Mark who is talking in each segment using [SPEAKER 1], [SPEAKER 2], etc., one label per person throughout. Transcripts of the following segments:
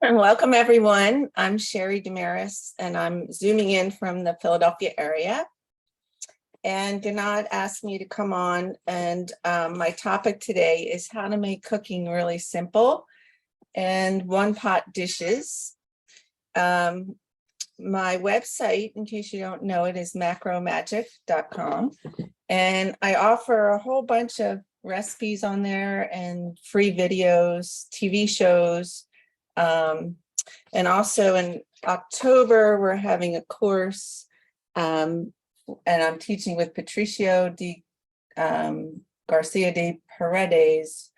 [SPEAKER 1] And welcome everyone. I'm Sheri-Lynn and I'm zooming in from the Philadelphia area. And Ganad asked me to come on, and my topic today is how to make cooking really simple and one-pot dishes. My website, in case you don't know it, is macromagic.com, and I offer a whole bunch of recipes on there and free videos, TV shows. And also in October, we're having a course, and I'm teaching with Patricio Garcia de Paredes,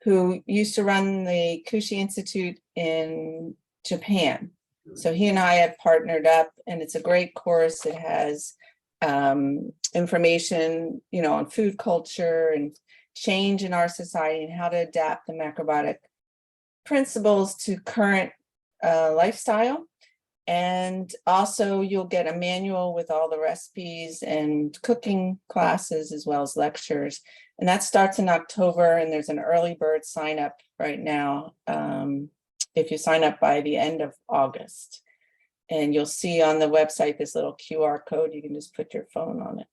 [SPEAKER 1] who used to run the Kushi Institute in Japan. So he and I have partnered up, and it's a great course. It has information, on food culture and change in our society and how to adapt the macrobiotic principles to current lifestyle. And also you'll get a manual with all the recipes and cooking classes as well as lectures. And that starts in October, and there's an early bird sign up right now if you sign up by the end of August. And you'll see on the website this little QR code. You can just put your phone on it.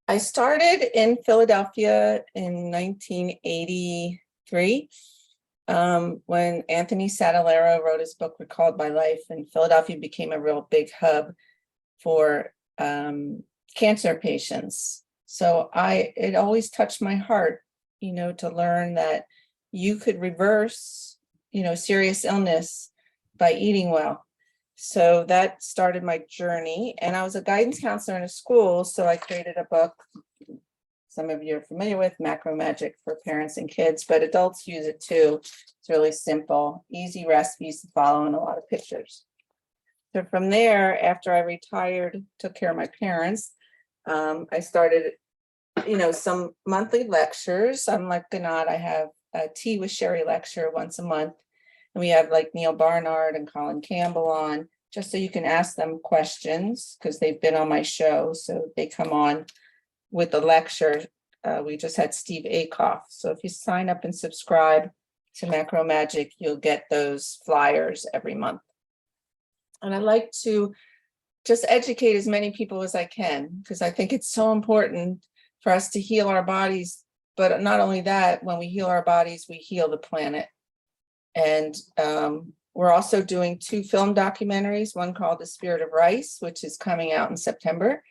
[SPEAKER 1] I started in Philadelphia in 1983 when Anthony Sadalero wrote his book Recalled by Life, and Philadelphia became a real big hub for cancer patients. So it always touched my heart, to learn that you could reverse, serious illness by eating well. So that started my journey, and I was a guidance counselor in a school, so I created a book. Some of you are familiar with Macromagic for parents and kids, but adults use it too. It's really simple, easy recipes to follow, and a lot of pictures. So from there, after I retired, took care of my parents, I started, some monthly lectures. I'm like Ganad, I have a Tea with Sheri lecture once a month. And we have like Neil Barnard and Colin Campbell on, just so you can ask them questions, because they've been on my show. So they come on with the lecture. We just had Steve Akoff. So if you sign up and subscribe to Macromagic, you'll get those flyers every month. And I like to just educate as many people as I can, because I think it's so important for us to heal our bodies. But not only that, when we heal our bodies, we heal the planet. And we're also doing 2 film documentaries, one called The Spirit of Rice, which is coming out in September.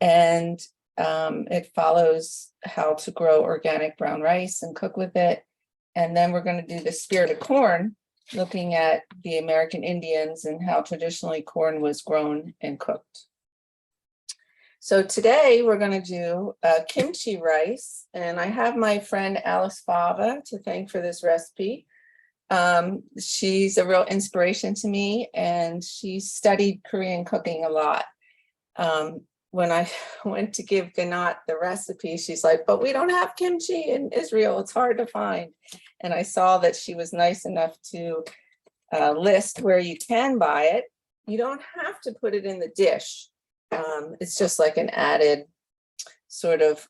[SPEAKER 1] And it follows how to grow organic brown rice and cook with it. And then we're going to do The Spirit of Corn, looking at the American Indians and how traditionally corn was grown and cooked. So today we're going to do kimchi rice. And I have my friend Alice Fava to thank for this recipe. She's a real inspiration to me, and she studied Korean cooking a lot. When I went to give Ganat the recipe, she's like, but we don't have kimchi in Israel. It's hard to find. And I saw that she was nice enough to list where you can buy it. You don't have to put it in the dish. It's just like an added sort of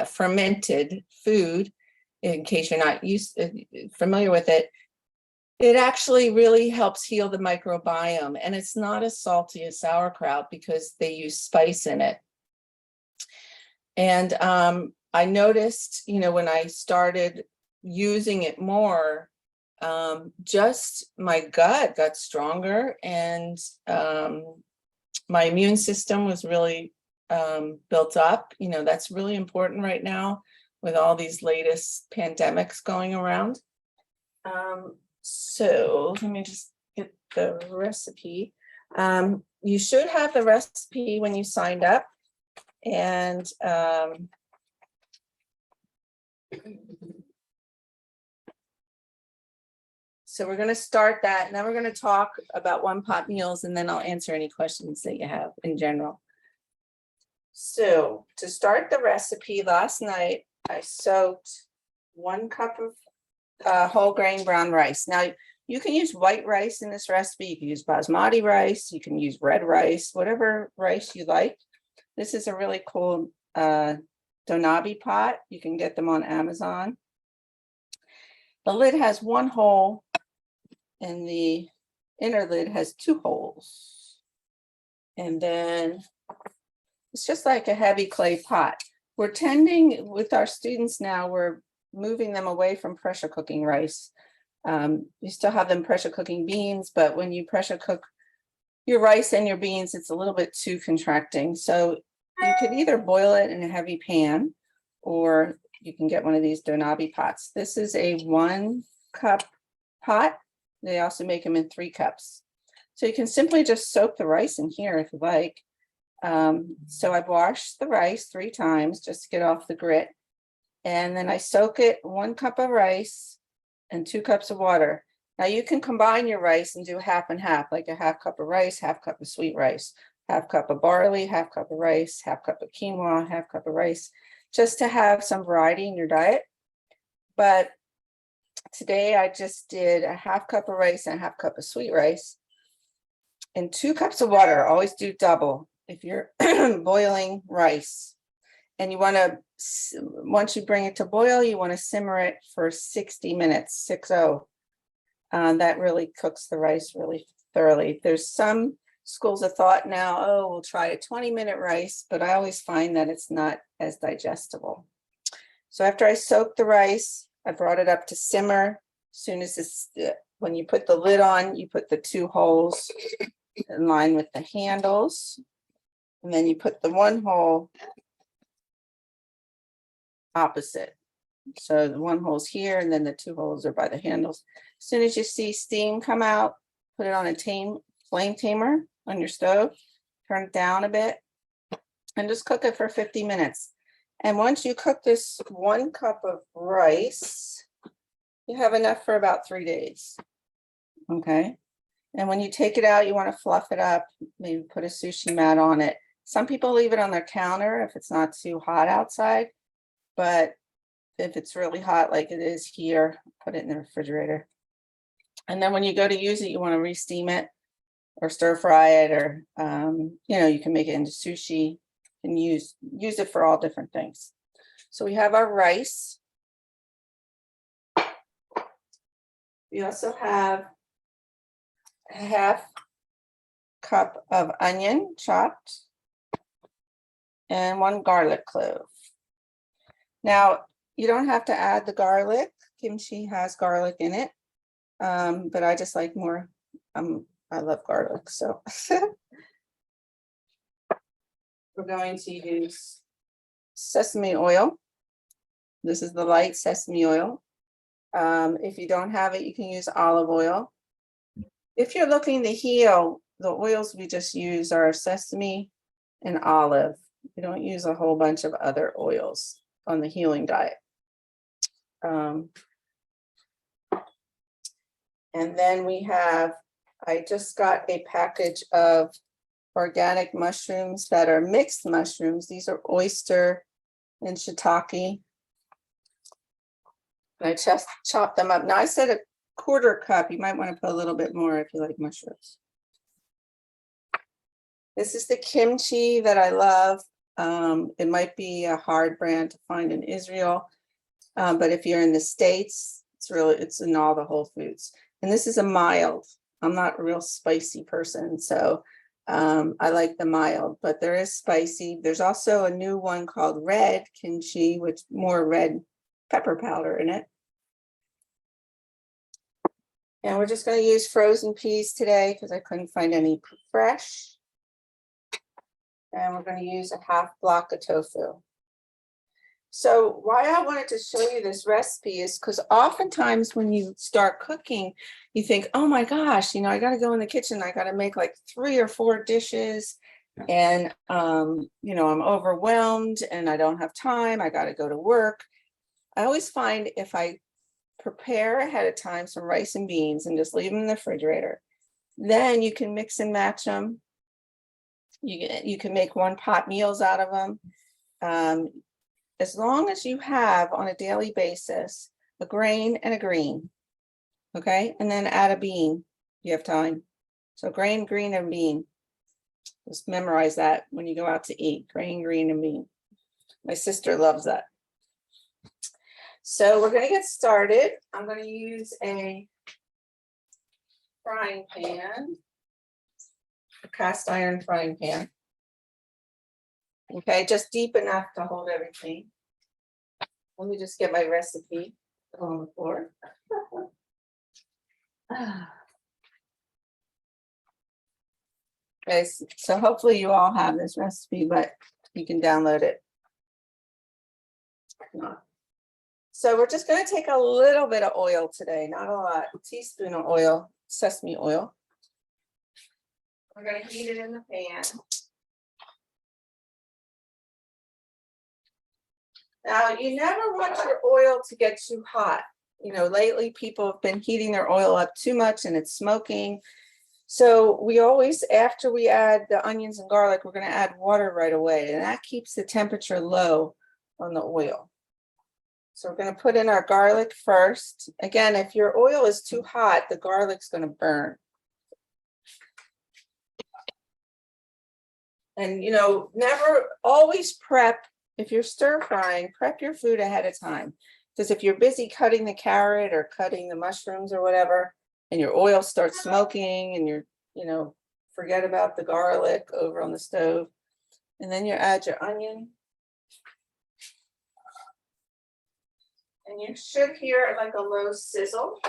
[SPEAKER 1] fermented food. In case you're not familiar with it, it actually really helps heal the microbiome, and it's not as salty as sauerkraut because they use spice in it. And I noticed, when I started using it more, just my gut got stronger, and my immune system was really built up. That's really important right now with all these latest pandemics going around. So let me just get the recipe. You should have the recipe when you signed up. And so we're going to start that, and then we're going to talk about one-pot meals, and then I'll answer any questions that you have in general. So to start the recipe, last night I soaked 1 cup of whole grain brown rice. Now you can use white rice in this recipe. You can use basmati rice. You can use red rice, whatever rice you like. This is a really cool donabi pot. You can get them on Amazon. The lid has one hole and the inner lid has two holes. And then it's just like a heavy clay pot. We're tending with our students now, we're moving them away from pressure cooking rice. You still have them pressure cooking beans, but when you pressure cook your rice and your beans, it's a little bit too contracting. So you could either boil it in a heavy pan, or you can get one of these donabi pots. This is a 1 cup pot. They also make them in 3 cups. So you can simply just soak the rice in here if you like. So I've washed the rice 3 times just to get off the grit. And then I soak it 1 cup of rice and 2 cups of water. Now you can combine your rice and do half and half, like a half cup of rice, half cup of sweet rice, half cup of barley, half cup of rice, half cup of quinoa, half cup of rice, just to have some variety in your diet. But today I just did a half cup of rice and a half cup of sweet rice and 2 cups of water. Always do double if you're boiling rice. And you want to, once you bring it to boil, you want to simmer it for 60 minutes, 60. That really cooks the rice really thoroughly. There's some schools of thought now, oh, we'll try a 20-minute rice, but I always find that it's not as digestible. So after I soaked the rice, I brought it up to simmer. As soon as it's, when you put the lid on, you put the 2 holes in line with the handles. And then you put the 1 hole opposite. So the 1 hole's here, and then the 2 holes are by the handles. As soon as you see steam come out, put it on a flame tamer on your stove, turn it down a bit, and just cook it for 50 minutes. And once you cook this 1 cup of rice, you have enough for about 3 days. Okay. And when you take it out, you want to fluff it up, maybe put a sushi mat on it. Some people leave it on their counter if it's not too hot outside, but if it's really hot like it is here, put it in the refrigerator. And then when you go to use it, you want to re-steam it or stir fry it, or you know, you can make it into sushi and use it for all different things. So we have our rice. We also have a half cup of onion chopped and 1 garlic clove. Now, you don't have to add the garlic. Kimchi has garlic in it, but I just like more. I love garlic, so we're going to use sesame oil. This is the light sesame oil. If you don't have it, you can use olive oil. If you're looking to heal, the oils we just use are sesame and olive. We don't use a whole bunch of other oils on the healing diet. And then we have, I just got a package of organic mushrooms that are mixed mushrooms. These are oyster and shiitake. I just chopped them up. Now I said a 1/4 cup. You might want to put a little bit more if you like mushrooms. This is the kimchi that I love. It might be a hard brand to find in Israel, but if you're in the States, it's in all the Whole Foods. And this is a mild. I'm not a real spicy person, so I like the mild, but there is spicy. There's also a new one called red kimchi, with more red pepper powder in it. And we're just going to use frozen peas today because I couldn't find any fresh. And we're going to use a half block of tofu. So why I wanted to show you this recipe is because oftentimes when you start cooking, you think, oh my gosh, you know, I got to go in the kitchen. I got to make like 3 or 4 dishes. And, you know, I'm overwhelmed and I don't have time. I got to go to work. I always find if I prepare ahead of time some rice and beans and just leave them in the refrigerator, then you can mix and match them. You can make one pot meals out of them. As long as you have on a daily basis a grain and a green, okay, and then add a bean. You have time. So grain, green, and bean. Just memorize that when you go out to eat. Grain, green, and bean. My sister loves that. So we're going to get started. I'm going to use a frying pan, a cast iron frying pan. Okay, just deep enough to hold everything. Let me just get my recipe on the floor. Okay, so hopefully you all have this recipe, but you can download it. So we're just going to take a little bit of oil today, not a lot, a teaspoon of oil, sesame oil. We're going to heat it in the pan. Now, you never want your oil to get too hot. You know, lately people have been heating their oil up too much and it's smoking. So we always, after we add the onions and garlic, we're going to add water right away, and that keeps the temperature low on the oil. So we're going to put in our garlic first. Again, if your oil is too hot, the garlic's going to burn. And, you know, never, always prep, if you're stir frying, prep your food ahead of time. Because if you're busy cutting the carrot or cutting the mushrooms or whatever, and your oil starts smoking and you're, you know, forget about the garlic over on the stove. And then you add your onion. And you should hear like a low sizzle.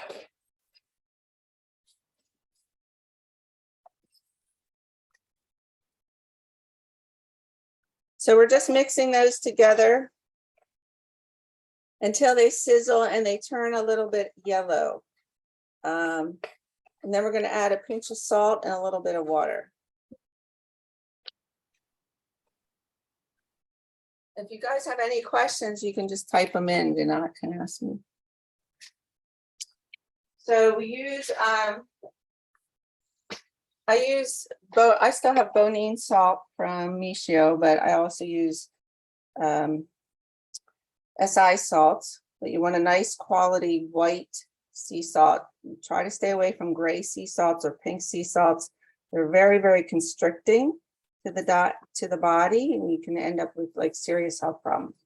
[SPEAKER 1] So we're just mixing those together until they sizzle and they turn a little bit yellow. And then we're going to add a pinch of salt and a little bit of water. If you guys have any questions, you can just type them in. Do not can ask me. So we use, I still have bonine salt from Michio, but I also use SI salts. But you want a nice quality white sea salt. Try to stay away from gray sea salts or pink sea salts. They're very, very constricting to the body, and you can end up with like serious health problems.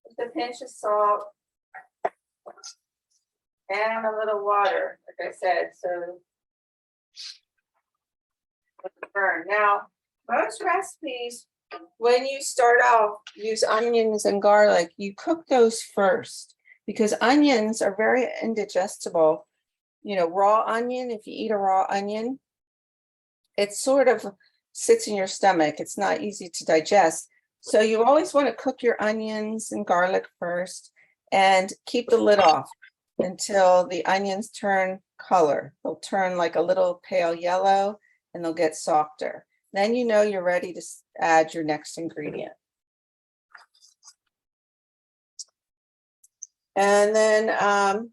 [SPEAKER 1] With a pinch of salt and a little water, like I said, so burn. Now, most recipes, when you start off, use onions and garlic, you cook those first because onions are very indigestible. You know, raw onion, if you eat a raw onion, it sort of sits in your stomach. It's not easy to digest. So you always want to cook your onions and garlic first and keep the lid off until the onions turn color. They'll turn like a little pale yellow and they'll get softer. Then you know you're ready to add your next ingredient. And then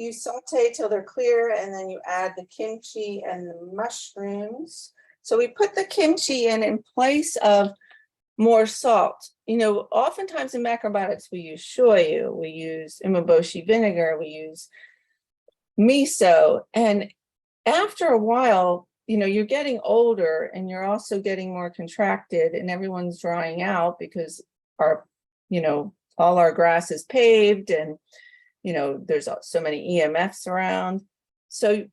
[SPEAKER 1] you saute till they're clear, and then you add the kimchi and the mushrooms. So we put the kimchi in place of more salt. You know, oftentimes in macrobiotics, we use shoyu, we use umeboshi vinegar, we use miso. And after a while, you know, you're getting older and you're also getting more contracted and everyone's drying out because our, you know, all our grass is paved and, you know, there's so many EMFs around. So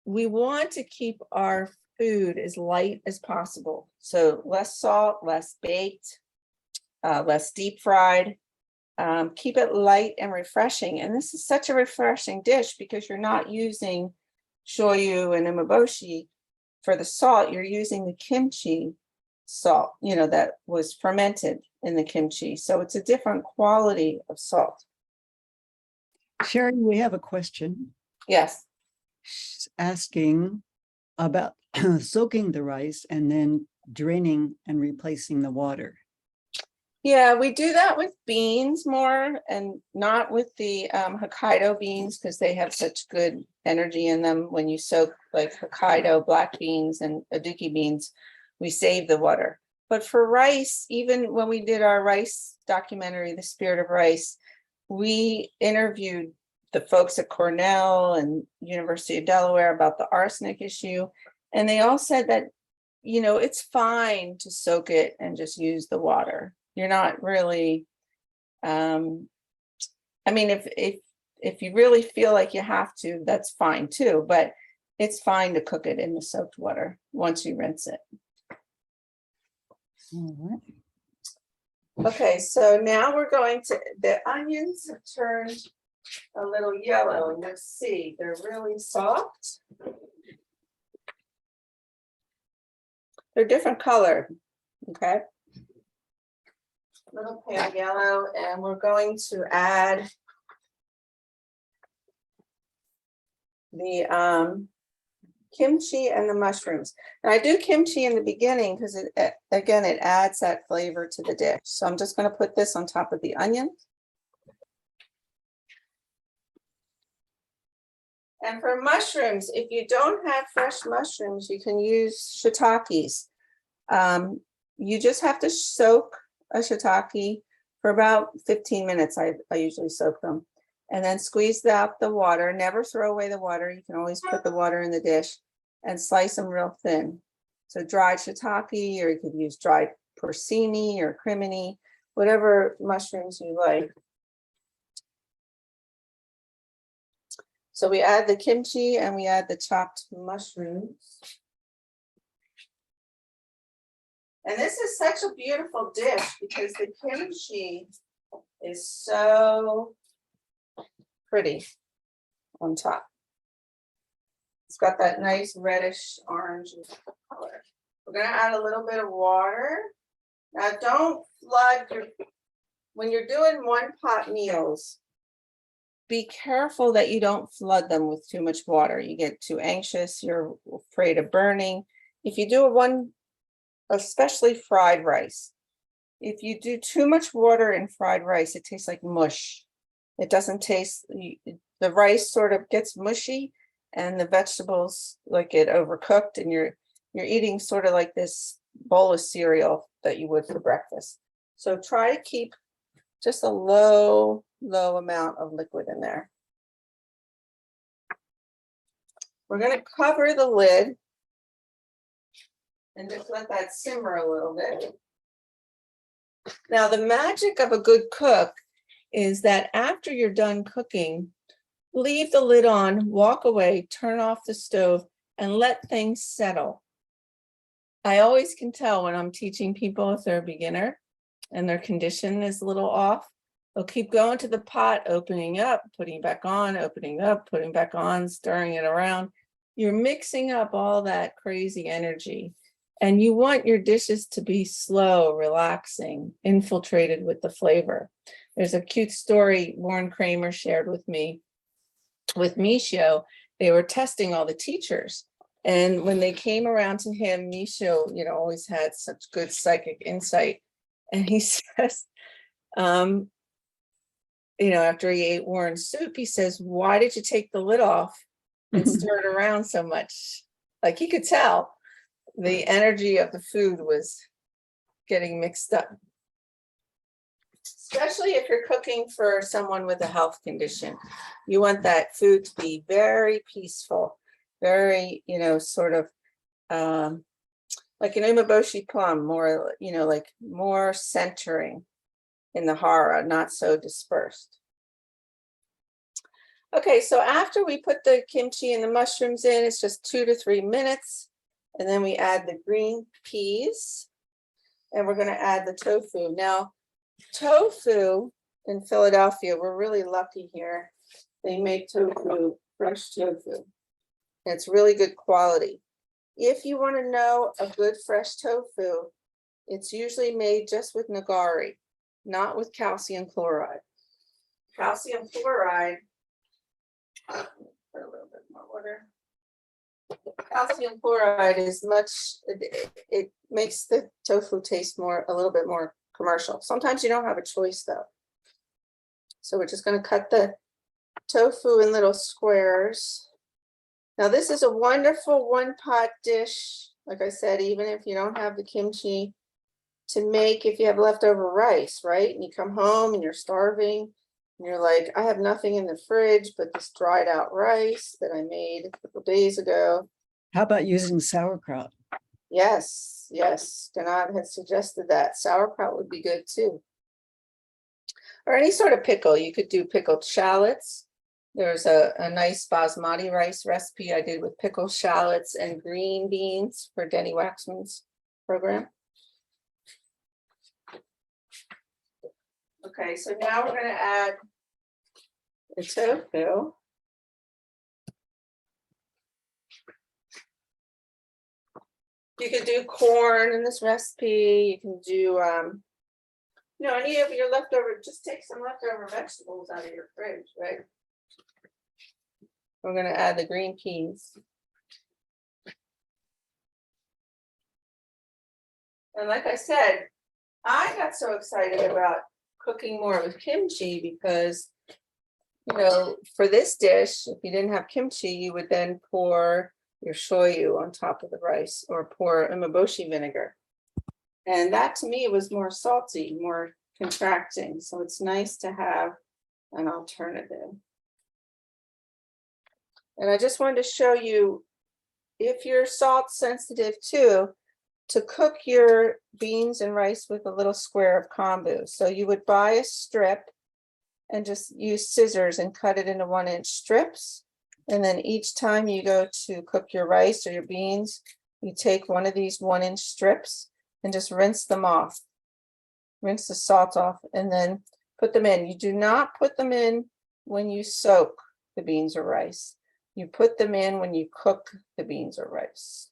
[SPEAKER 1] we want to keep our food as light as possible. So less salt, less baked, less deep fried. Keep it light and refreshing. And this is such a refreshing dish because you're not using shoyu and umeboshi for the salt. You're using the kimchi salt, you know, that was fermented in the kimchi. So it's a different quality of salt.
[SPEAKER 2] Sheri, we have a question.
[SPEAKER 1] Yes.
[SPEAKER 2] She's asking about soaking the rice and then draining and replacing the water.
[SPEAKER 1] Yeah, we do that with beans more and not with the Hokkaido beans because they have such good energy in them. When you soak like Hokkaido black beans and aduki beans, we save the water. But for rice, even when we did our rice documentary, The Spirit of Rice, we interviewed the folks at Cornell and University of Delaware about the arsenic issue. And they all said that you know, it's fine to soak it and just use the water. You're not really, I mean, if you really feel like you have to, that's fine too, but it's fine to cook it in the soaked water once you rinse it.
[SPEAKER 2] All right.
[SPEAKER 1] Okay, so now we're going to, the onions have turned a little yellow, and you'll see they're really soft. They're different colored, okay? Little pale yellow, and we're going to add the kimchi and the mushrooms. And I do kimchi in the beginning because again, it adds that flavor to the dish. So I'm just going to put this on top of the onion. And for mushrooms, if you don't have fresh mushrooms, you can use shiitakes. You just have to soak a shiitake for about 15 minutes. I usually soak them. And then squeeze out the water. Never throw away the water. You can always put the water in the dish and slice them real thin. So dried shiitake, or you could use dried porcini or crimini, whatever mushrooms you like. So we add the kimchi and we add the chopped mushrooms. And this is such a beautiful dish because the kimchi is so pretty on top. It's got that nice reddish orange color. We're going to add a little bit of water. Now don't flood your, when you're doing one pot meals, be careful that you don't flood them with too much water. You get too anxious, you're afraid of burning. If you do one, especially fried rice, if you do too much water in fried rice, it tastes like mush. It doesn't taste, the rice sort of gets mushy and the vegetables like get overcooked, and you're eating sort of like this bowl of cereal that you would for breakfast. So try to keep just a low amount of liquid in there. We're going to cover the lid and just let that simmer a little bit. Now, the magic of a good cook is that after you're done cooking, leave the lid on, walk away, turn off the stove, and let things settle. I always can tell when I'm teaching people if they're a beginner and their condition is a little off. They'll keep going to the pot, opening up, putting back on, opening up, putting back on, stirring it around. You're mixing up all that crazy energy. And you want your dishes to be slow, relaxing, infiltrated with the flavor. There's a cute story Warren Kramer shared with me. With Michio, they were testing all the teachers. And when they came around to him, Michio, you know, always had such good psychic insight. And he says, you know, after he ate Warren's soup, he says, "Why did you take the lid off and stir it around so much?" Like he could tell the energy of the food was getting mixed up. Especially if you're cooking for someone with a health condition. You want that food to be very peaceful, very, you know, sort of like an umeboshi plum, more, you know, like more centering in the hara, not so dispersed. Okay, so after we put the kimchi and the mushrooms in, it's just 2 to 3 minutes. And then we add the green peas, and we're going to add the tofu. Now, tofu in Philadelphia, we're really lucky here. They make tofu, fresh tofu. It's really good quality. If you want to know a good fresh tofu, it's usually made just with nigari, not with calcium chloride. Calcium chloride, put a little bit more water. Calcium chloride is much, it makes the tofu taste a little bit more commercial. Sometimes you don't have a choice though. So we're just going to cut the tofu in little squares. Now this is a wonderful one-pot dish, like I said, even if you don't have the kimchi, to make if you have leftover rice, right? And you come home and you're starving and you're like, I have nothing in the fridge but this dried out rice that I made a couple days ago.
[SPEAKER 2] How about using sauerkraut?
[SPEAKER 1] Yes, yes, Donat had suggested that. Sauerkraut would be good too. Or any sort of pickle. You could do pickled shallots. There's a nice basmati rice recipe I did with pickled shallots and green beans for Denny Waxman's program. Okay, so now we're gonna add the tofu. You could do corn in this recipe. You can do, any of your leftover, just take some leftover vegetables out of your fridge, right? We're gonna add the green peas. And like I said, I got so excited about cooking more with kimchi because, for this dish, if you didn't have kimchi, you would then pour your shoyu on top of the rice or pour umeboshi vinegar. And that to me was more salty, more contracting. So it's nice to have an alternative. And I just wanted to show you, if you're salt sensitive too, to cook your beans and rice with a little square of kombu. So you would buy a strip and just use scissors and cut it into 1-inch strips. And then each time you go to cook your rice or your beans, you take one of these 1-inch strips and just rinse them off. Rinse the salt off and then put them in. You do not put them in when you soak the beans or rice. You put them in when you cook the beans or rice.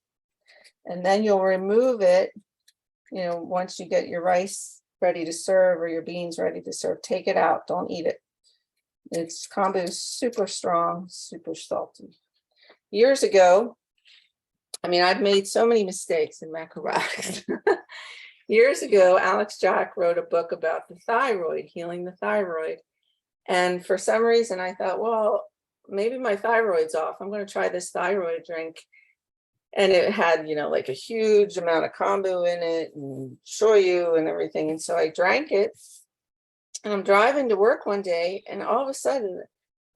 [SPEAKER 1] And then you'll remove it, once you get your rice ready to serve or your beans ready to serve, take it out, don't eat it. It's kombu is super strong, super salty. Years ago, I've made so many mistakes in macrobiotics. Years ago, Alex Jack wrote a book about the thyroid, healing the thyroid. And for some reason I thought, well, maybe my thyroid's off. I'm going to try this thyroid drink. And it had, like a huge amount of kombu in it and shoyu and everything. And so I drank it. And I'm driving to work one day, and all of a sudden,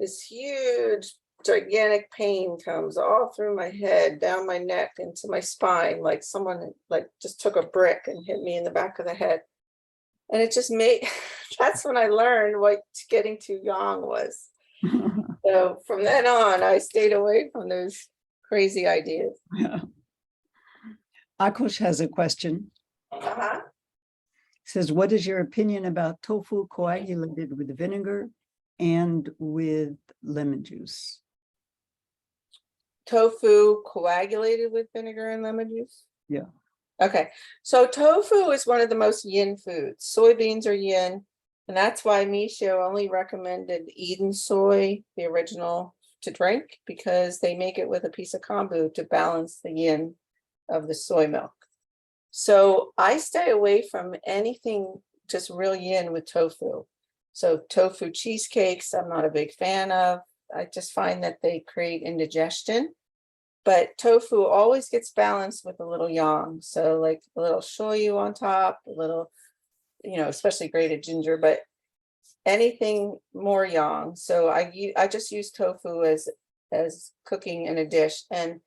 [SPEAKER 1] this huge, gigantic pain comes all through my head, down my neck, into my spine, like someone just took a brick and hit me in the back of the head. And it just that's when I learned what getting too young was. So from then on, I stayed away from those crazy ideas.
[SPEAKER 2] Yeah. Akush has a question.
[SPEAKER 1] Uh-huh.
[SPEAKER 2] Says, what is your opinion about tofu coagulated with vinegar and with lemon juice?
[SPEAKER 1] Tofu coagulated with vinegar and lemon juice?
[SPEAKER 2] Yeah.
[SPEAKER 1] Okay, so tofu is one of the most yin foods. Soybeans are yin, and that's why Michio only recommended Eden soy, the original, to drink, because they make it with a piece of kombu to balance the yin of the soy milk. So I stay away from anything just real yin with tofu. So tofu cheesecakes, I'm not a big fan of. I just find that they create indigestion. But tofu always gets balanced with a little yang. So like a little shoyu on top, a little, especially grated ginger, but anything more yang. So I just use tofu as cooking in a dish. And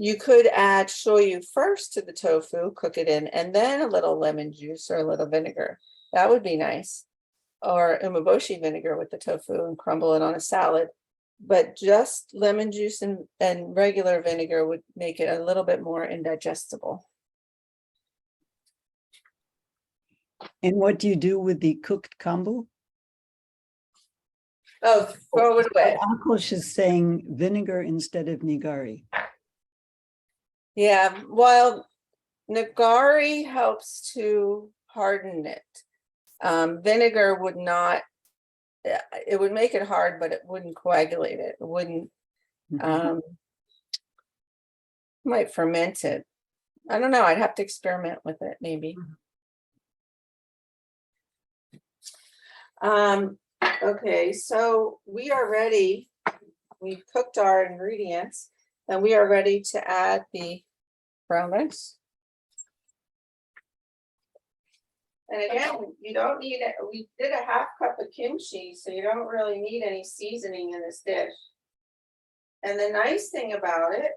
[SPEAKER 1] you could add shoyu first to the tofu, cook it in, and then a little lemon juice or a little vinegar. That would be nice. Or umeboshi vinegar with the tofu and crumble it on a salad. But just lemon juice and regular vinegar would make it a little bit more indigestible.
[SPEAKER 2] And what do you do with the cooked kombu?
[SPEAKER 1] Oh, throw it away.
[SPEAKER 2] Akush is saying vinegar instead of nigari.
[SPEAKER 1] Yeah, well, nigari helps to harden it. Vinegar would not, it would make it hard, but it wouldn't coagulate it. It wouldn't, might ferment it. I don't know. I'd have to experiment with it, maybe. Okay, so we are ready. We've cooked our ingredients, and we are ready to add the brown rice. And again, you don't need it. We did a 1/2 cup of kimchi, so you don't really need any seasoning in this dish. And the nice thing about it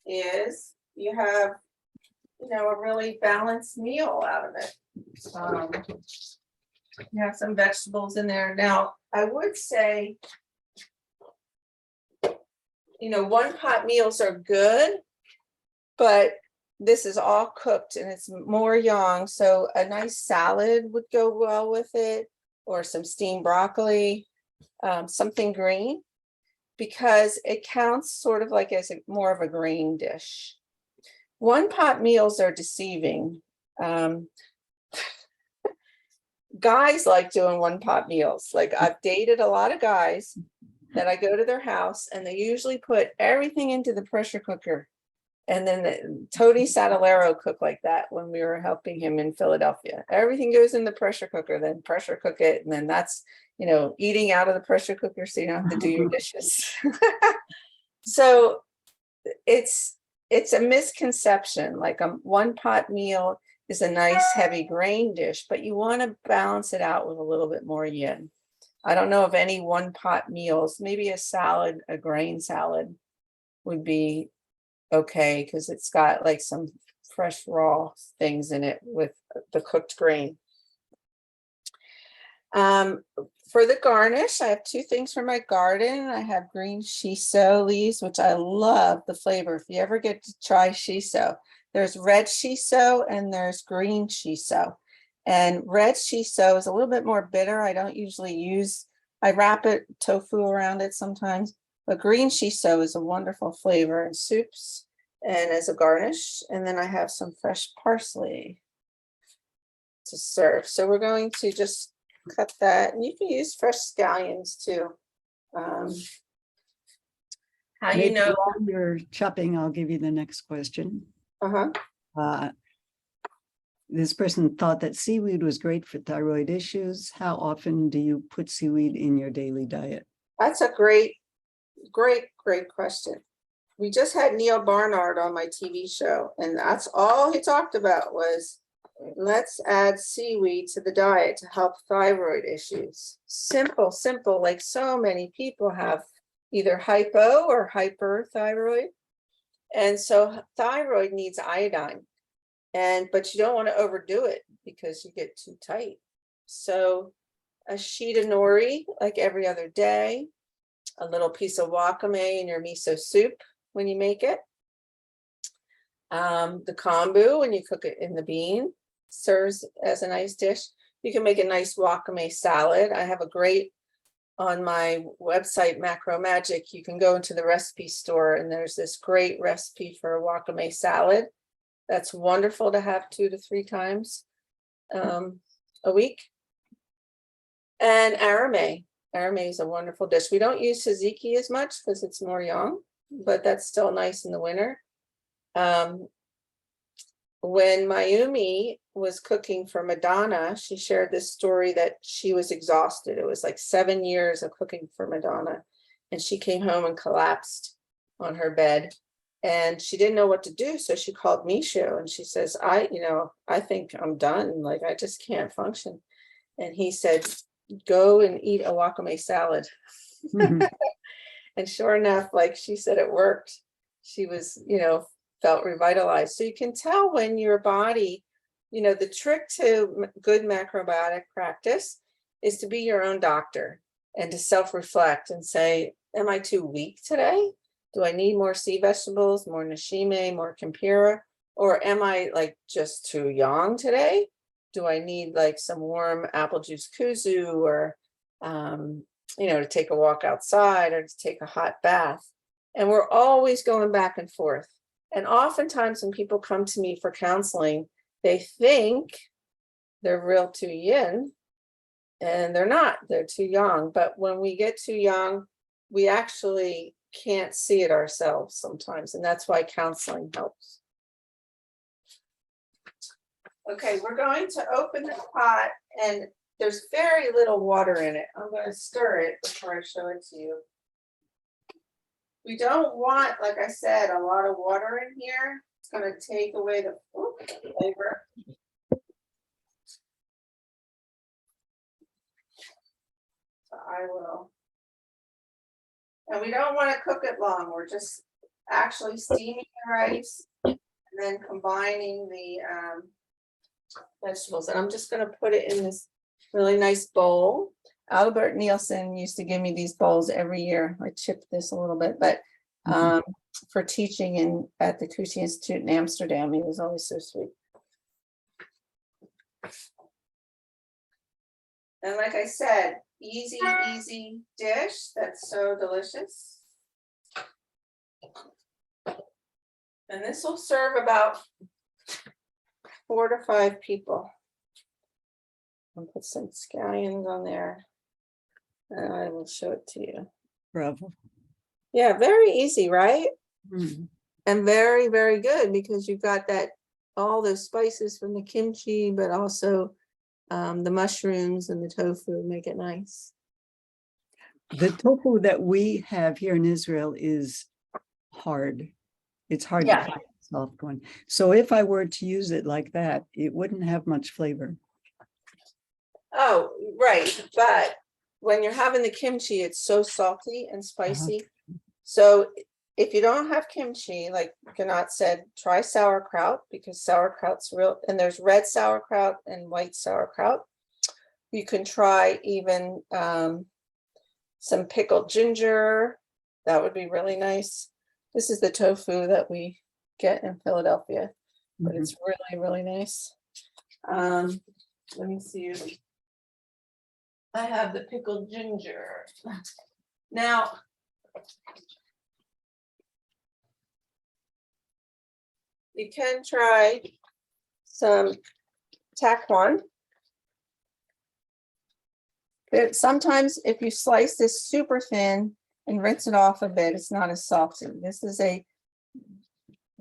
[SPEAKER 1] is you have a really balanced meal out of it. You have some vegetables in there. Now, I would say, one pot meals are good, but this is all cooked and it's more yang. So a nice salad would go well with it, or some steamed broccoli, something green, because it counts sort of like as more of a grain dish. One pot meals are deceiving. Guys like doing one pot meals. Like, I've dated a lot of guys that I go to their house and they usually put everything into the pressure cooker. And then Tony Sadalero cooked like that when we were helping him in Philadelphia. Everything goes in the pressure cooker, then pressure cook it. And then that's, eating out of the pressure cooker so you don't have to do your dishes. So it's a misconception. Like, a one pot meal is a nice heavy grain dish, but you want to balance it out with a little bit more yin. I don't know of any one pot meals. Maybe a salad, a grain salad would be okay, because it's got like some fresh raw things in it with the cooked grain. For the garnish, I have two things from my garden. I have green shiso leaves, which I love the flavor. If you ever get to try shiso, there's red shiso and there's green shiso. And red shiso is a little bit more bitter. I don't usually use, I wrap it tofu around it sometimes, but green shiso is a wonderful flavor in soups and as a garnish. And then I have some fresh parsley to serve. So we're going to just cut that, and you can use fresh scallions too. How
[SPEAKER 2] Maybe while you're chopping, I'll give you the next question. This person thought that seaweed was great for thyroid issues. How often do you put seaweed in your daily diet?
[SPEAKER 1] That's a great question. We just had Neil Barnard on my TV show, and that's all he talked about was, let's add seaweed to the diet to help thyroid issues. Simple, like so many people have either hypo or hyperthyroid. And so thyroid needs iodine, but you don't want to overdo it because you get too tight. So a sheet of nori, like every other day, a little piece of wakame in your miso soup when you make it. The kombu, when you cook it in the bean, serves as a nice dish. You can make a nice wakame salad. I have a great, on my website, Macro Magic, you can go into the recipe store and there's this great recipe for a wakame salad. That's wonderful to have 2 to 3 times a week. And arame. Arame is a wonderful dish. We don't use tzatziki as much because it's more yang, but that's still nice in the winter. When Mayumi was cooking for Madonna, she shared this story that she was exhausted. It was like 7 years of cooking for Madonna. And she came home and collapsed on her bed. And she didn't know what to do. So she called Mishu and she says, I think I'm done. Like, I just can't function. And he said, go and eat a wakame salad. And sure enough, like she said, it worked. She was, felt revitalized. So you can tell when your body, the trick to good macrobiotic practice is to be your own doctor and to self-reflect and say, am I too weak today? Do I need more sea vegetables, more nishime, more tempura? Or am I like just too young today? Do I need like some warm apple juice kuzu, or, to take a walk outside or to take a hot bath? And we're always going back and forth. And oftentimes when people come to me for counseling, they think they're real too yin, and they're not, they're too young. But when we get too young, we actually can't see it ourselves sometimes. And that's why counseling helps. Okay, we're going to open the pot, and there's very little water in it. I'm going to stir it before I show it to you. We don't want, like I said, a lot of water in here. It's going to take away the flavor. So I will. And we don't want to cook it long. We're just actually steaming the rice. And then combining the vegetables. And I'm just gonna put it in this really nice bowl. Albert Nielsen used to give me these bowls every year. I chipped this a little bit, but for teaching at the Cushing Institute in Amsterdam, he was always so sweet. And like I said, easy dish that's so delicious. And this will serve about 4 to 5 people. I'll put some scallions on there. And I will show it to you.
[SPEAKER 2] Bravo.
[SPEAKER 1] Yeah, very easy, right?
[SPEAKER 2] Mm.
[SPEAKER 1] And very, very good because you've got that all those spices from the kimchi, but also the mushrooms and the tofu make it nice.
[SPEAKER 2] The tofu that we have here in Israel is hard. It's hard
[SPEAKER 1] Yeah.
[SPEAKER 2] to find a soft one. So if I were to use it like that, it wouldn't have much flavor.
[SPEAKER 1] Oh, right. But when you're having the kimchi, it's so salty and spicy. So if you don't have kimchi, like Ganat said, try sauerkraut because sauerkraut's real, and there's red sauerkraut and white sauerkraut. You can try even some pickled ginger. That would be really nice. This is the tofu that we get in Philadelphia, but it's really, really nice. Let me see. I have the pickled ginger. Now, you can try some taquan. But sometimes if you slice this super thin and rinse it off a bit, it's not as salty. This is a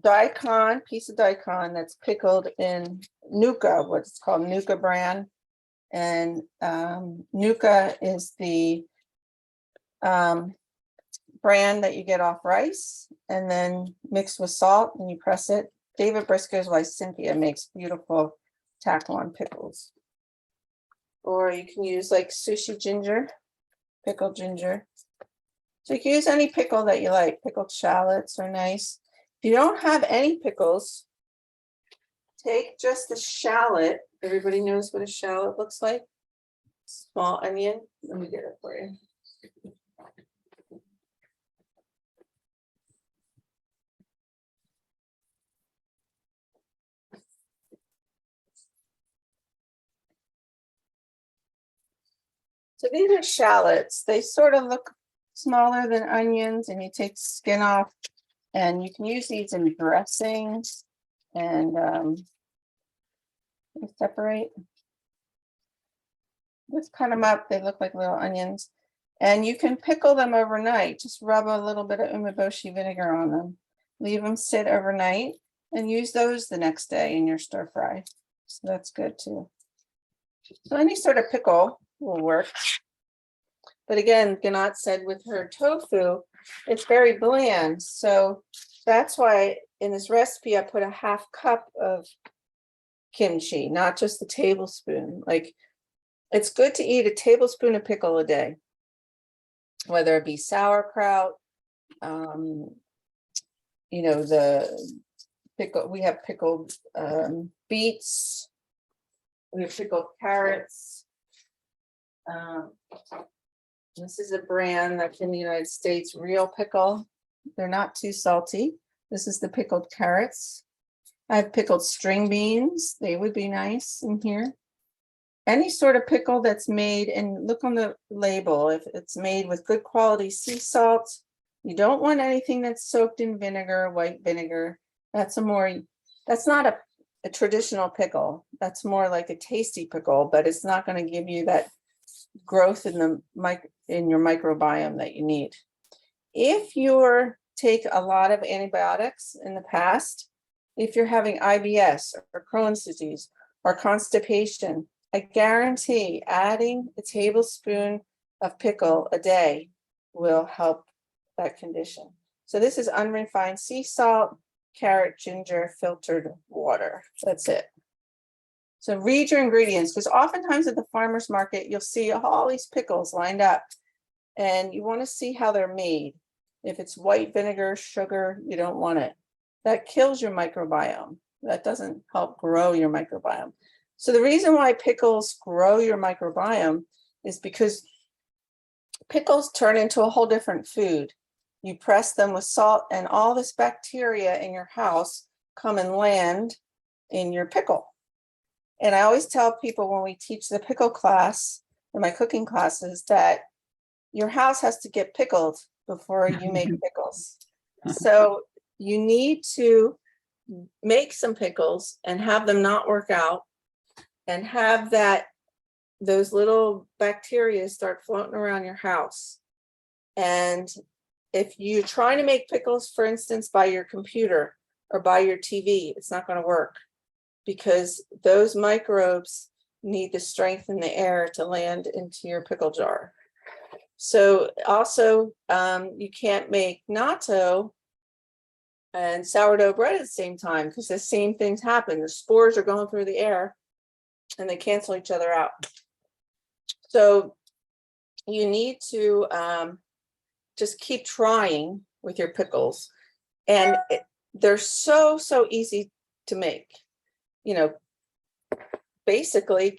[SPEAKER 1] daikon, piece of daikon that's pickled in Nuka, what's called Nuka brand. And Nuka is the brand that you get off rice and then mixed with salt and you press it. David Briscoe's wife Cynthia makes beautiful taquan pickles. Or you can use like sushi ginger, pickled ginger. So you can use any pickle that you like. Pickled shallots are nice. If you don't have any pickles, take just the shallot. Everybody knows what a shallot looks like. Small onion. Let me get it for you. So these are shallots. They sort of look smaller than onions, and you take the skin off, and you can use these in dressings and separate. Just cut them up. They look like little onions, and you can pickle them overnight. Just rub a little bit of umeboshi vinegar on them, leave them sit overnight, and use those the next day in your stir fry. So that's good too. So any sort of pickle will work. But again, Ganat said with her tofu, it's very bland. So that's why in this recipe, I put a ½ cup of kimchi, not just a tablespoon. Like it's good to eat a tablespoon of pickle a day, whether it be sauerkraut, you know, the pickle, we have pickled beets, we have pickled carrots. This is a brand that's in the United States, Real Pickle. They're not too salty. This is the pickled carrots. I have pickled string beans. They would be nice in here. Any sort of pickle that's made, and look on the label, if it's made with good quality sea salt. You don't want anything that's soaked in vinegar, white vinegar. That's not a traditional pickle. That's more like a tasty pickle, but it's not going to give you that growth in your microbiome that you need. If you take a lot of antibiotics in the past, if you're having IBS or Crohn's disease or constipation, I guarantee adding a tablespoon of pickle a day will help that condition. So this is unrefined sea salt, carrot, ginger, filtered water. That's it. So read your ingredients, because oftentimes at the farmer's market, you'll see all these pickles lined up and you want to see how they're made. If it's white vinegar, sugar, you don't want it. that kills your microbiome. That doesn't help grow your microbiome. So the reason why pickles grow your microbiome is because pickles turn into a whole different food. You press them with salt, and all this bacteria in your house come and land in your pickle. And I always tell people when we teach the pickle class in my cooking classes that your house has to get pickled before you make pickles. So you need to make some pickles and have them not work out, and have those little bacteria start floating around your house. And if you're trying to make pickles, for instance, by your computer or by your TV, it's not going to work, because those microbes need the strength in the air to land into your pickle jar. So also, you can't make natto and sourdough bread at the same time, because the same things happen. The spores are going through the air and they cancel each other out. So you need to just keep trying with your pickles. And they're so easy to make. You know, basically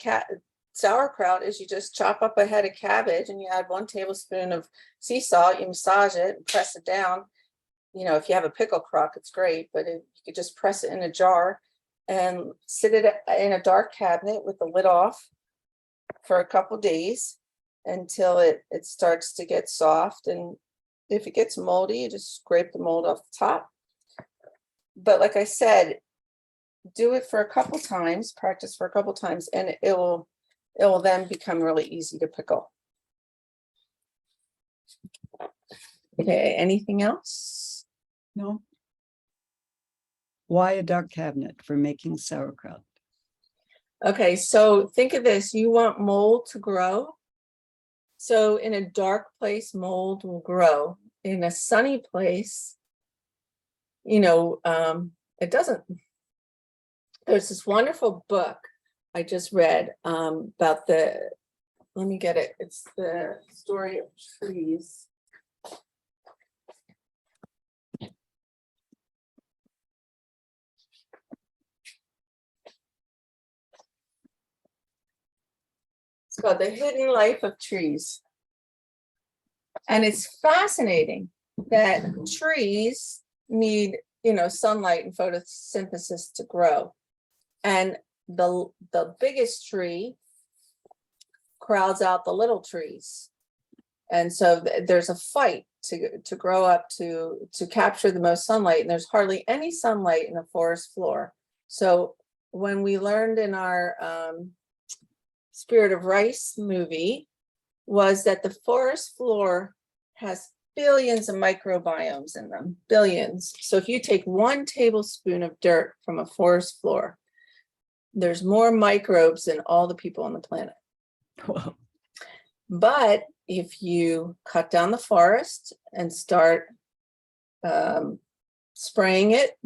[SPEAKER 1] sauerkraut is you just chop up a head of cabbage and you add 1 tablespoon of sea salt, you massage it and press it down. You know, if you have a pickle crock, it's great, but you could just press it in a jar and sit it in a dark cabinet with the lid off for a couple days until it starts to get soft. And if it gets moldy, you just scrape the mold off the top. But like I said, do it for a couple times, practice for a couple times, and it will then become really easy to pickle. Okay, anything else?
[SPEAKER 2] No. Why a dark cabinet for making sauerkraut?
[SPEAKER 1] Okay, so think of this. You want mold to grow. So in a dark place, mold will grow. In a sunny place, you know, it doesn't. There's this wonderful book I just read about let me get it. It's the story of trees. It's called The Hidden Life of Trees. And it's fascinating that trees need, you know, sunlight and photosynthesis to grow. And the biggest tree crowds out the little trees. And so there's a fight to grow up to capture the most sunlight. And there's hardly any sunlight in a forest floor. So when we learned in our Spirit of Rice movie was that the forest floor has billions of microbiomes in them, billions. So if you take 1 tablespoon of dirt from a forest floor, there's more microbes than all the people on the planet.
[SPEAKER 2] Whoa.
[SPEAKER 1] But if you cut down the forest and start spraying it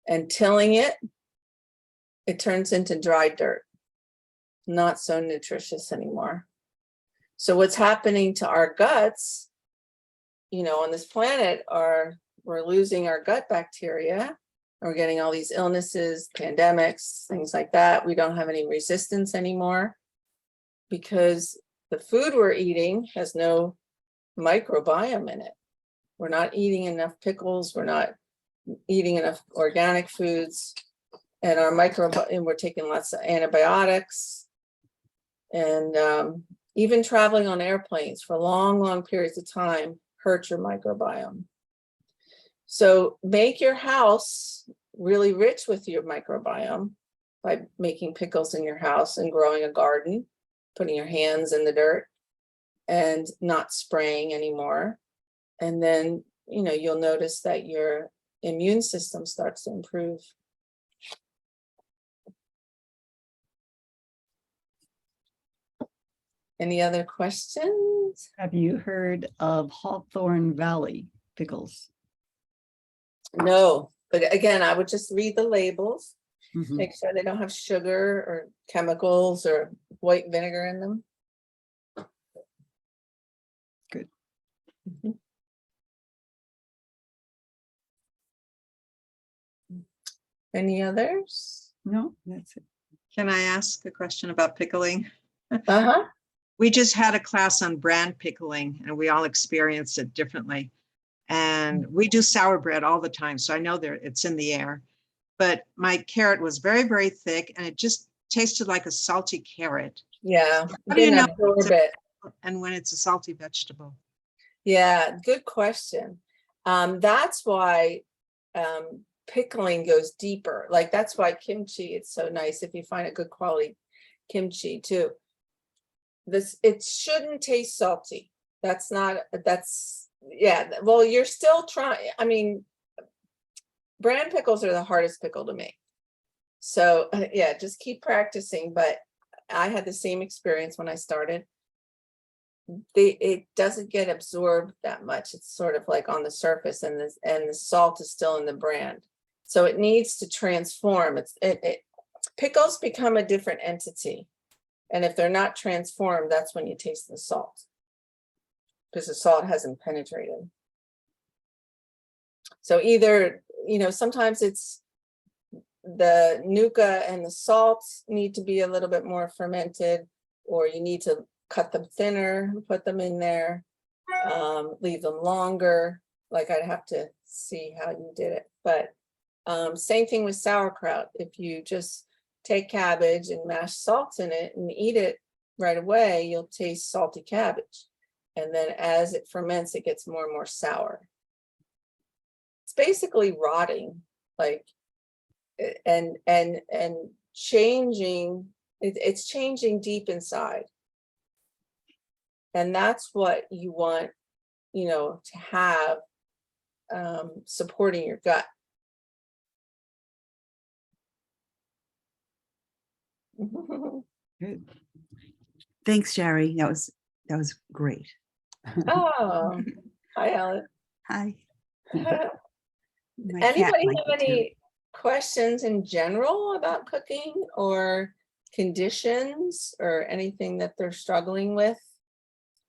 [SPEAKER 1] and tilling it, it turns into dry dirt, not so nutritious anymore. So what's happening to our guts, you know, on this planet we're losing our gut bacteria. We're getting all these illnesses, pandemics, things like that. We don't have any resistance anymore because the food we're eating has no microbiome in it. We're not eating enough pickles. We're not eating enough organic foods, and and we're taking lots of antibiotics, and even traveling on airplanes for long periods of time hurts your microbiome. So make your house really rich with your microbiome by making pickles in your house and growing a garden, putting your hands in the dirt and not spraying anymore. And then, you know, you'll notice that your immune system starts to improve. Any other questions?
[SPEAKER 2] Have you heard of Hawthorne Valley pickles?
[SPEAKER 1] No, but again, I would just read the labels,
[SPEAKER 2] Mhm.
[SPEAKER 1] make sure they don't have sugar or chemicals or white vinegar in them.
[SPEAKER 2] Good.
[SPEAKER 1] Mhm. Any others?
[SPEAKER 2] No, that's it.
[SPEAKER 3] Can I ask a question about pickling?
[SPEAKER 1] Uh-huh.
[SPEAKER 3] We just had a class on brand pickling and we all experienced it differently. And we do sour bread all the time, so I know it's in the air. But my carrot was very, very thick and it just tasted like a salty carrot.
[SPEAKER 1] Yeah.
[SPEAKER 3] How do you
[SPEAKER 1] Didn't
[SPEAKER 3] know
[SPEAKER 1] absorb
[SPEAKER 3] it's a-
[SPEAKER 1] it.
[SPEAKER 3] and when it's a salty vegetable?
[SPEAKER 1] Yeah, good question. That's why pickling goes deeper. Like that's why kimchi, it's so nice if you find a good quality kimchi too. It shouldn't taste salty. Yeah, well, you're still trying. I mean, brand pickles are the hardest pickle to make. So yeah, just keep practicing. But I had the same experience when I started. It doesn't get absorbed that much. It's sort of like on the surface, and the salt is still in the brand. So it needs to transform. Pickles become a different entity. And if they're not transformed, that's when you taste the salt, because the salt hasn't penetrated. So either, sometimes it's the nuka and the salt need to be a little bit more fermented, or you need to cut them thinner, put them in there, leave them longer. Like I'd have to see how you did it. But same thing with sauerkraut. If you just take cabbage and mash salt in it and eat it right away, you'll taste salty cabbage. And then as it ferments, it gets more and more sour. It's basically rotting, like, and changing, it's changing deep inside. And that's what you want, to have supporting your gut.
[SPEAKER 2] Good.
[SPEAKER 4] Thanks, Sheri. That was great.
[SPEAKER 1] Oh, hi, Ellen.
[SPEAKER 4] Hi. My cat
[SPEAKER 1] Anybody
[SPEAKER 4] liked
[SPEAKER 1] have
[SPEAKER 4] it too.
[SPEAKER 1] any questions in general about cooking or conditions or anything that they're struggling with?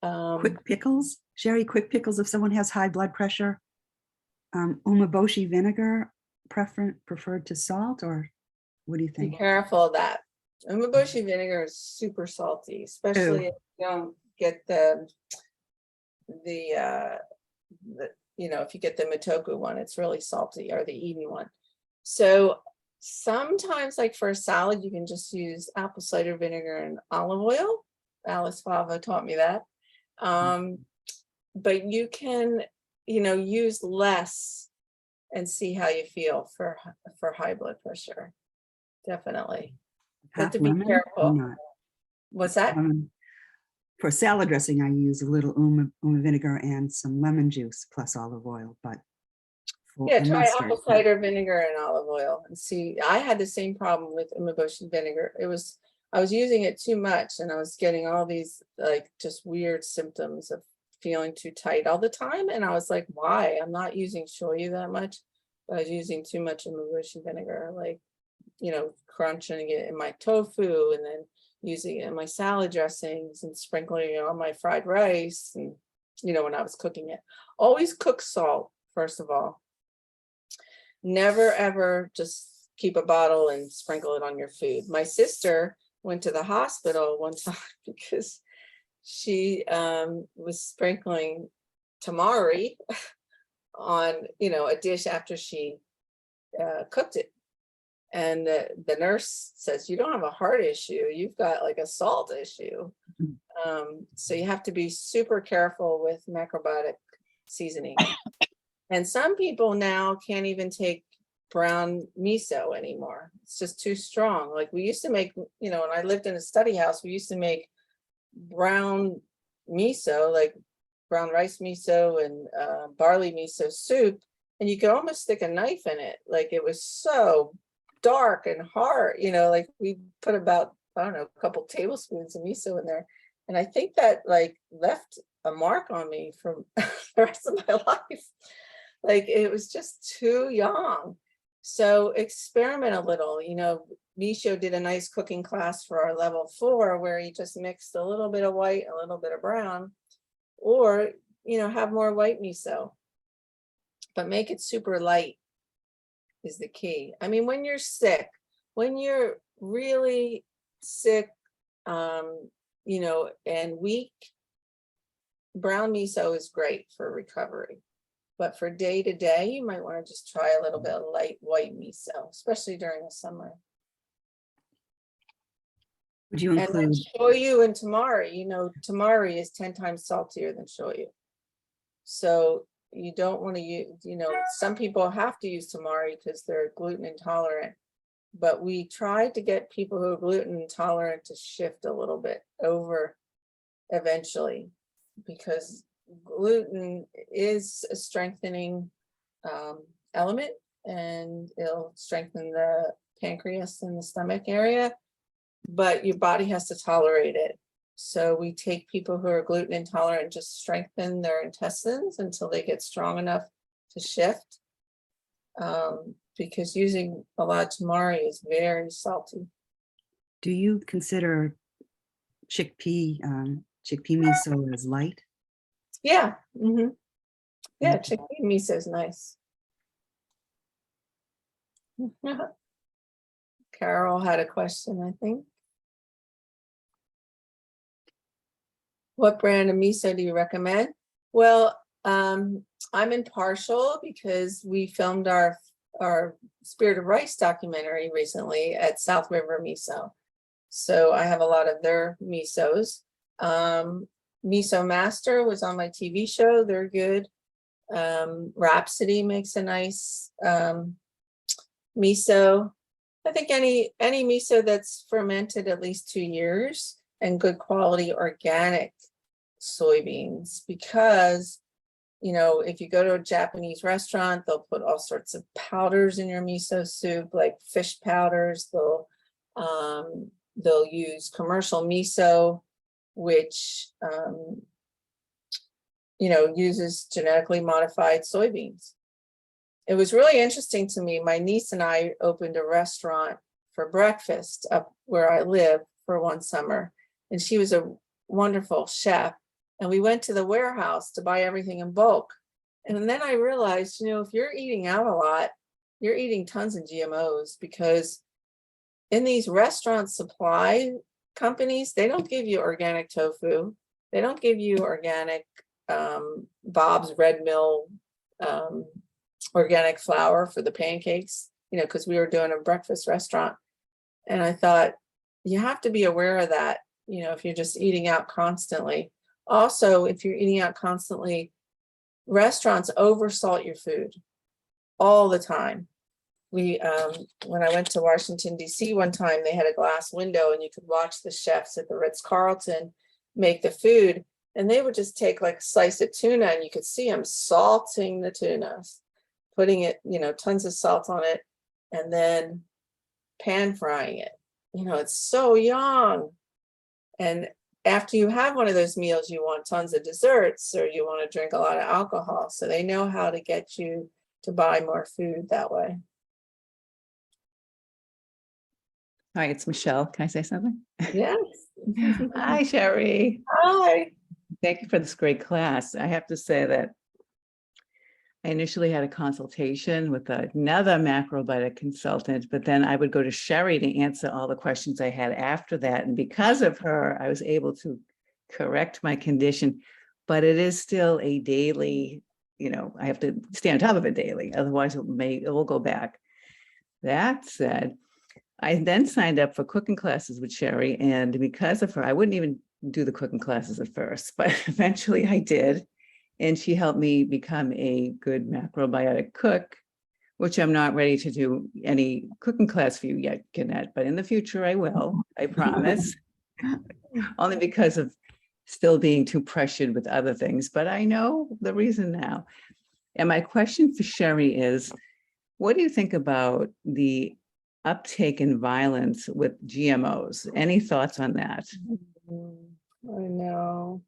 [SPEAKER 4] Quick pickles, Sheri, quick pickles if someone has high blood pressure. Umeboshi vinegar preferred to salt, or what do you
[SPEAKER 1] Be
[SPEAKER 4] think?
[SPEAKER 1] careful of that. Umeboshi vinegar is super salty, especially if you don't get if you get the Mitoku one, it's really salty, or the Eden one. So sometimes, like for a salad, you can just use apple cider vinegar and olive oil. Alice Fava taught me that. But you can, use less and see how you feel for high blood pressure. Definitely. But
[SPEAKER 4] Half
[SPEAKER 1] to be
[SPEAKER 4] lemon or
[SPEAKER 1] careful.
[SPEAKER 4] not?
[SPEAKER 1] What's that?
[SPEAKER 4] For salad dressing, I use a little uma vinegar and some lemon juice plus olive oil, but
[SPEAKER 1] Yeah, try apple cider vinegar and olive oil and see. I had the same problem with umeboshi vinegar. I was using it too much, and I was getting all these like just weird symptoms of feeling too tight all the time. And I was like, why? I'm not using shoyu that much, but I was using too much umeboshi vinegar, like, crunching it in my tofu and then using it in my salad dressings and sprinkling it on my fried rice. And, when I was cooking it, always cook salt, first of all. Never, ever just keep a bottle and sprinkle it on your food. My sister went to the hospital one time because she was sprinkling tamari on, a dish after she cooked it. And the nurse says, you don't have a heart issue, you've got like a salt issue. So you have to be super careful with macrobiotic seasoning. And some people now can't even take brown miso anymore. It's just too strong. Like we used to make, when I lived in a study house, we used to make brown miso, like brown rice miso and barley miso soup. And you could almost stick a knife in it. Like it was so dark and hard, like we put about, I don't know, a couple tablespoons of miso in there. And I think that like left a mark on me for the rest of my life. Like it was just too young. So experiment a little. Misho did a nice cooking class for our level 4 where he just mixed a little bit of white, a little bit of brown, or, have more white miso, but make it super light. is the key. I mean, when you're sick, when you're really sick, you know, and weak, brown miso is great for recovery. But for day to day, you might want to just try a little bit of light white miso, especially during the summer.
[SPEAKER 4] Would you
[SPEAKER 1] And then
[SPEAKER 4] include,
[SPEAKER 1] shoyu and tamari, you know, tamari is 10 times saltier than shoyu. So you don't want to use, you know, some people have to use tamari because they're gluten intolerant. But we tried to get people who are gluten intolerant to shift a little bit over eventually, because gluten is a strengthening element, and it'll strengthen the pancreas and the stomach area, but your body has to tolerate it. So we take people who are gluten intolerant and just strengthen their intestines until they get strong enough to shift. Because using a lot of tamari is very salty.
[SPEAKER 4] do you consider chickpea miso as light?
[SPEAKER 1] Yeah. Yeah, chickpea miso is nice. Carol had a question, I think. What brand of miso do you recommend? Well, I'm impartial because we filmed our Spirit of Rice documentary recently at South River Miso. So I have a lot of their misos. Miso Master was on my TV show. They're good. Rhapsody makes a nice miso. I think any miso that's fermented at least 2 years and good quality organic soybeans, because you know, if you go to a Japanese restaurant, they'll put all sorts of powders in your miso soup, like fish powders. They'll use commercial miso, which you know, uses genetically modified soybeans. It was really interesting to me. My niece and I opened a restaurant for breakfast up where I live for one summer, and she was a wonderful chef. And we went to the warehouse to buy everything in bulk. And then I realized, you know, if you're eating out a lot, you're eating tons of GMOs, because in these restaurant supply companies, they don't give you organic tofu. They don't give you organic Bob's Red Mill organic flour for the pancakes, you know, because we were doing a breakfast restaurant. And I thought, you have to be aware of that, you know, if you're just eating out constantly. Also, if you're eating out constantly, restaurants oversalt your food all the time. We, when I went to Washington, D.C. one time, they had a glass window and you could watch the chefs at the Ritz-Carlton make the food. And they would just take like a slice of tuna and you could see them salting the tuna, putting it, you know, tons of salt on it, and then pan frying it. You know, it's so young. And after you have one of those meals, you want tons of desserts or you want to drink a lot of alcohol. So they know how to get you to buy more food that way.
[SPEAKER 5] Hi, it's Michelle. Can I say something?
[SPEAKER 1] Yes.
[SPEAKER 5] Hi, Sherry.
[SPEAKER 1] Hi.
[SPEAKER 5] Thank you for this great class. I have to say that I initially had a consultation with another macrobiotic consultant, but then I would go to Sheri to answer all the questions I had after that. And because of her, I was able to correct my condition, but it is still a daily, you know, I have to stay on top of it daily. Otherwise it will go back. That said, I then signed up for cooking classes with Sheri, and because of her, I wouldn't even do the cooking classes at first, but eventually I did. And she helped me become a good macrobiotic cook, which I'm not ready to do any cooking class for you yet, Jeanette, but in the future I will, I promise. Only because of still being too pressured with other things, but I know the reason now. And my question for Sheri is, what do you think about the uptake in violence with GMOs? Any thoughts on that?
[SPEAKER 1] I know.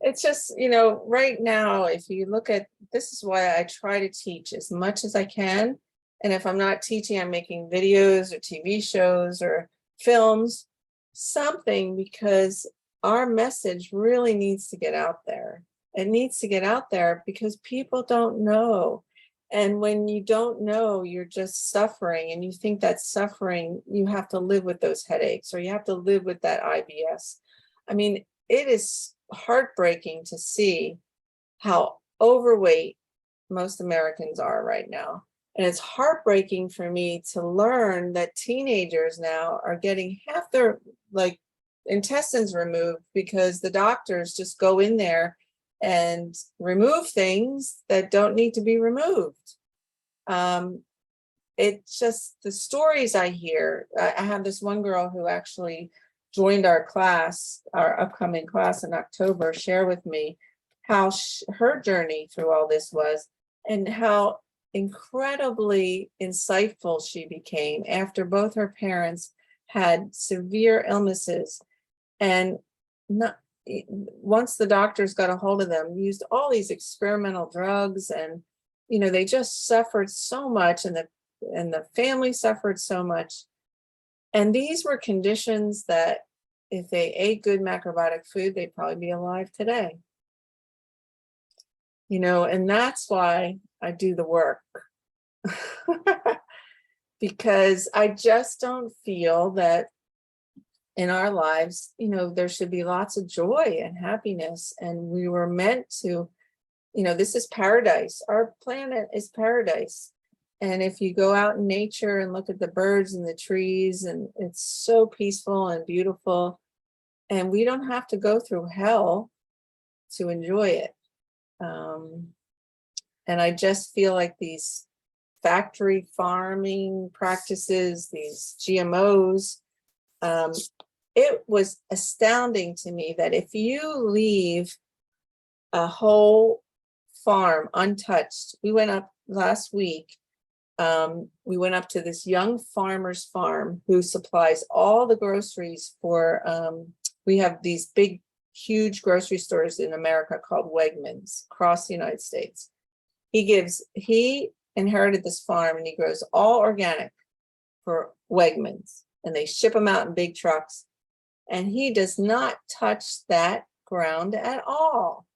[SPEAKER 1] It's just, you know, right now, if you look at, this is why I try to teach as much as I can. And if I'm not teaching, I'm making videos or TV shows or films, something, because our message really needs to get out there. It needs to get out there because people don't know. And when you don't know, you're just suffering, and you think that suffering, you have to live with those headaches, or you have to live with that IBS. I mean, it is heartbreaking to see how overweight most Americans are right now. And it's heartbreaking for me to learn that teenagers now are getting half their intestines removed because the doctors just go in there and remove things that don't need to be removed. It's just the stories I hear. I have this one girl who actually joined our class, our upcoming class in October, share with me how her journey through all this was, and how incredibly insightful she became after both her parents had severe illnesses. And once the doctors got a hold of them, used all these experimental drugs, and they just suffered so much, and the family suffered so much. And these were conditions that if they ate good macrobiotic food, they'd probably be alive today. And that's why I do the work. Because I just don't feel that in our lives, there should be lots of joy and happiness. And we were meant to, this is paradise. Our planet is paradise. And if you go out in nature and look at the birds and the trees, and it's so peaceful and beautiful, and we don't have to go through hell to enjoy it. And I just feel like these factory farming practices, these GMOs, it was astounding to me that if you leave a whole farm untouched, we went up last week, we went up to this young farmer's farm who supplies all the groceries for, we have these big, huge grocery stores in America called Wegmans across the United States. He inherited this farm, and he grows all organic for Wegmans, and they ship them out in big trucks. And he does not touch that ground at all.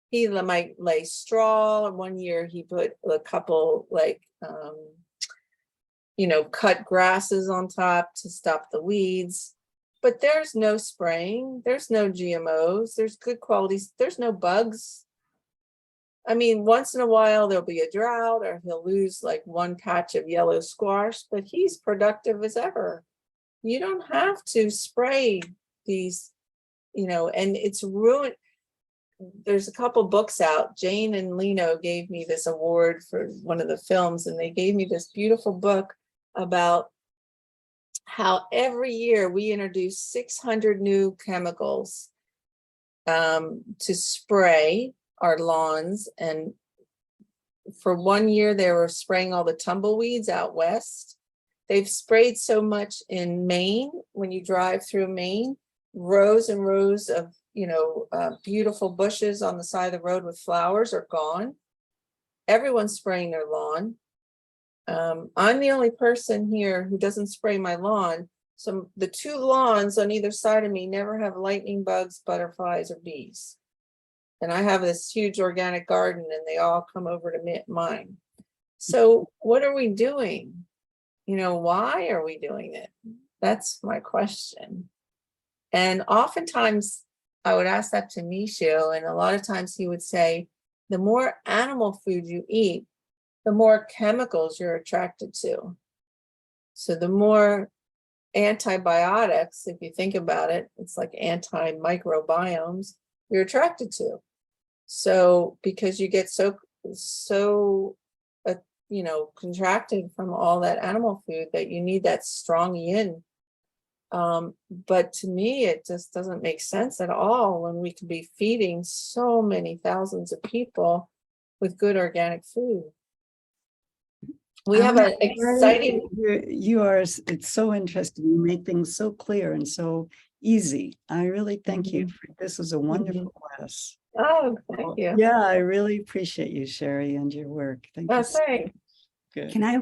[SPEAKER 1] He might lay straw. One year he put a couple cut grasses on top to stop the weeds. But there's no spraying, there's no GMOs, there's good qualities, there's no bugs. I mean, once in a while there'll be a drought, or he'll lose one patch of yellow squash, but he's productive as ever. You don't have to spray these, and it's ruined. There's a couple books out. Jane and Lino gave me this award for one of the films, and they gave me this beautiful book about how every year we introduce 600 new chemicals to spray our lawns. And for 1 year, they were spraying all the tumbleweeds out west. They've sprayed so much in Maine. When you drive through Maine, rows and rows of beautiful bushes on the side of the road with flowers are gone. Everyone's spraying their lawn. I'm the only person here who doesn't spray my lawn. So the two lawns on either side of me never have lightning bugs, butterflies, or bees. And I have this huge organic garden, and they all come over to mine. So what are we doing? Why are we doing it? That's my question. And oftentimes I would ask that to Michio, and a lot of times he would say, the more animal food you eat, the more chemicals you're attracted to. So the more antibiotics, if you think about it, it's like antimicrobiomes you're attracted to. So because you get so contracted from all that animal food that you need that strong yin. But to me, it just doesn't make sense at all when we could be feeding so many thousands of people with good organic food. We have an exciting.
[SPEAKER 2] It's so interesting. You make things so clear and so easy. I really thank you. This was a wonderful class.
[SPEAKER 1] Oh, thank you.
[SPEAKER 2] Yeah, I really appreciate you, Sherry, and your work. Thank you.
[SPEAKER 1] Thanks.
[SPEAKER 2] Good.
[SPEAKER 4] Can I